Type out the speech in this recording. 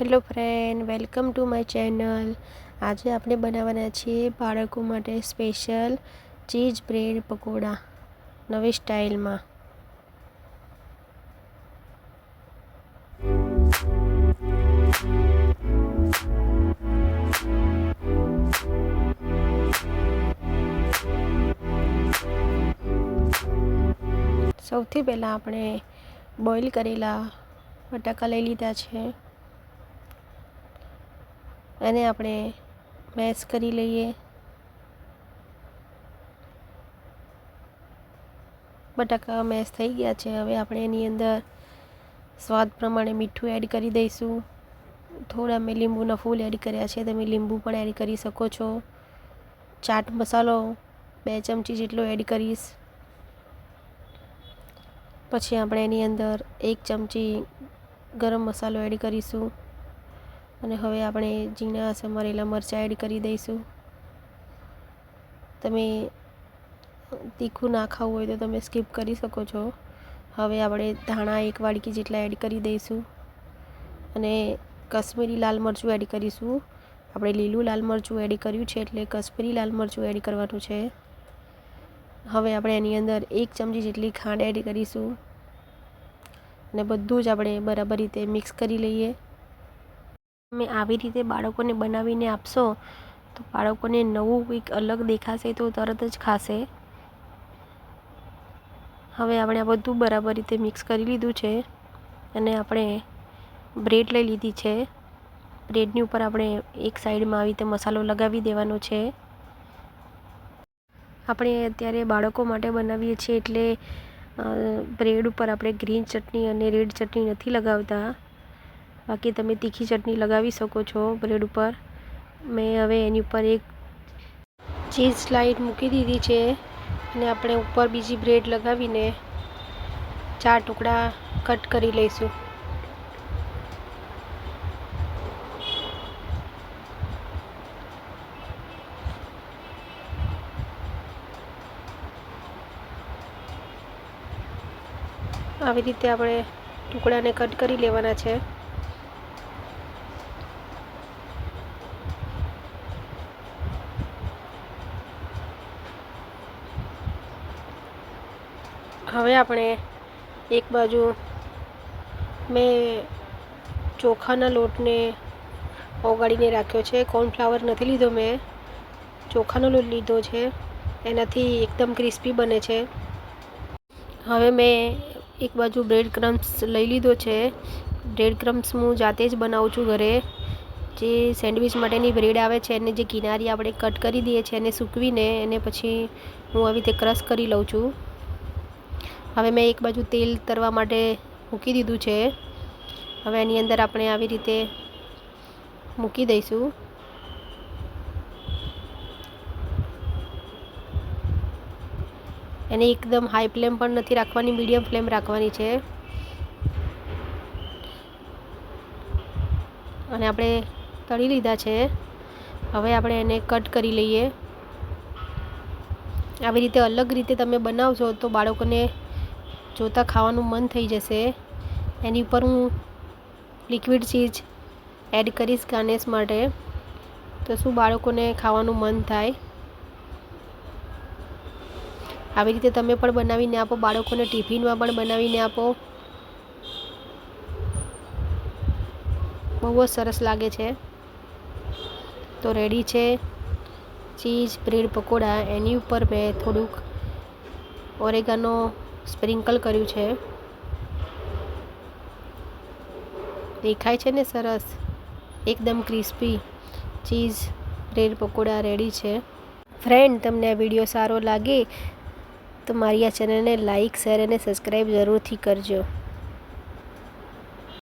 Hello friend, welcome to my channel. આજે આપણે બનાવવાના છીએ બાળકો માટે સ્પેશિયલ ચીઝ બ્રેડ પકોડા નવી સ્ટાઇલમાં। સૌથી પહેલાં આપણે બોઇલ કરેલા બટાકા લઈ લીધા છે, અને આપણે મેશ કરી લઈએ। બટાકા મેશ થઈ ગયા છે। હવે આપણે એની અંદર સ્વાદ પ્રમાણે મીઠું એડ કરી દઈશું। થોડા મેં લીંબુના ફૂલ એડ કર્યા છે, તમે લીંબુ પણ એડ કરી શકો છો। ચાટ મસાલો 2 ચમચી જેટલો એડ કરીશ। પછી આપણે એની અંદર 1 ચમચી ગરમ મસાલો એડ કરીશું, અને હવે આપણે ઝીણા સમારેલા મરચાં એડ કરી દઈશું। તમે તીખું ના ખાવું હોય તો તમે સ્કીપ કરી શકો છો। હવે આપણે ધાણા 1 વાડકી જેટલા એડ કરી દઈશું, અને કશ્મીરી લાલ મરચું એડ કરીશું। આપણે લીલું લાલ મરચું એડ કર્યું છે, એટલે કશ્મીરી લાલ મરચું એડ કરવાનું છે। હવે આપણે એની અંદર 1 ચમચી જેટલી ખાંડ એડ કરીશું, અને બધું જ આપણે બરાબર રીતે મિક્સ કરી લઈએ। તમે આવી રીતે બાળકોને બનાવીને આપશો તો બાળકોને નવું કંઈક અલગ દેખાશે તો તરત જ ખાશે। હવે આપણે આ બધું બરાબર રીતે મિક્સ કરી લીધું છે, અને આપણે બ્રેડ લઈ લીધી છે। બ્રેડની ઉપર આપણે એક સાઈડમાં આવી રીતે મસાલો લગાવી દેવાનો છે। આપણે અત્યારે બાળકો માટે બનાવીએ છીએ એટલે બ્રેડ ઉપર આપણે ગ્રીન ચટણી અને રેડ ચટણી નથી લગાવતા, બાકી તમે તીખી ચટણી લગાવી શકો છો બ્રેડ ઉપર। મેં હવે એની ઉપર એક ચીઝ સ્લાઇડ મૂકી દીધી છે, અને આપણે ઉપર બીજી બ્રેડ લગાવીને 4 ટુકડા કટ કરી લઈશું। આવી રીતે આપણે ટુકડાને કટ કરી લેવાના છે। હવે આપણે એક બાજુ મેં ચોખાના લોટને ઓગાળીને રાખ્યો છે। કોર્નફ્લાવર નથી લીધો, મેં ચોખાનો લોટ લીધો છે, એનાથી એકદમ ક્રિસ્પી બને છે। હવે મેં એક બાજુ બ્રેડ ક્રમ્સ લઈ લીધો છે। બ્રેડ ક્રમ્સ હું જાતે જ બનાવું છું ઘરે। જે સેન્ડવિચ માટેની બ્રેડ આવે છે, એને જે કિનારી આપણે કટ કરી દઈએ છીએ, એને સૂકવીને એને પછી હું આવી રીતે ક્રશ કરી લઉં છું। હવે મેં એક બાજુ તેલ તરવા માટે મૂકી દીધું છે। હવે એની અંદર આપણે આવી રીતે મૂકી દઈશું। એને એકદમ હાઈ ફ્લેમ પણ નથી રાખવાની, મીડિયમ ફ્લેમ રાખવાની છે। અને આપણે તળી લીધા છે। હવે આપણે એને કટ કરી લઈએ। આવી રીતે અલગ રીતે તમે બનાવશો તો બાળકોને જોતાં ખાવાનું મન થઈ જશે। એની ઉપર હું લિક્વિડ ચીઝ એડ કરીશ ગાર્નિશ માટે, તો શું બાળકોને ખાવાનું મન થાય। આવી રીતે તમે પણ બનાવીને આપો, બાળકોને ટિફિનમાં પણ બનાવીને આપો, બહુ જ સરસ લાગે છે। તો રેડી છે ચીઝ બ્રેડ પકોડા। એની ઉપર મેં થોડુંક ઓરેગાનો સ્પ્રિંકલ કર્યું છે। દેખાય છે ને સરસ, એકદમ crispy cheese bread pakoda ready છે। ફ્રેન્ડ, તમને આ વિડીયો સારો લાગે તો મારી આ ચેનલને લાઇક, શેર અને સબસ્ક્રાઈબ જરૂરથી કરજો।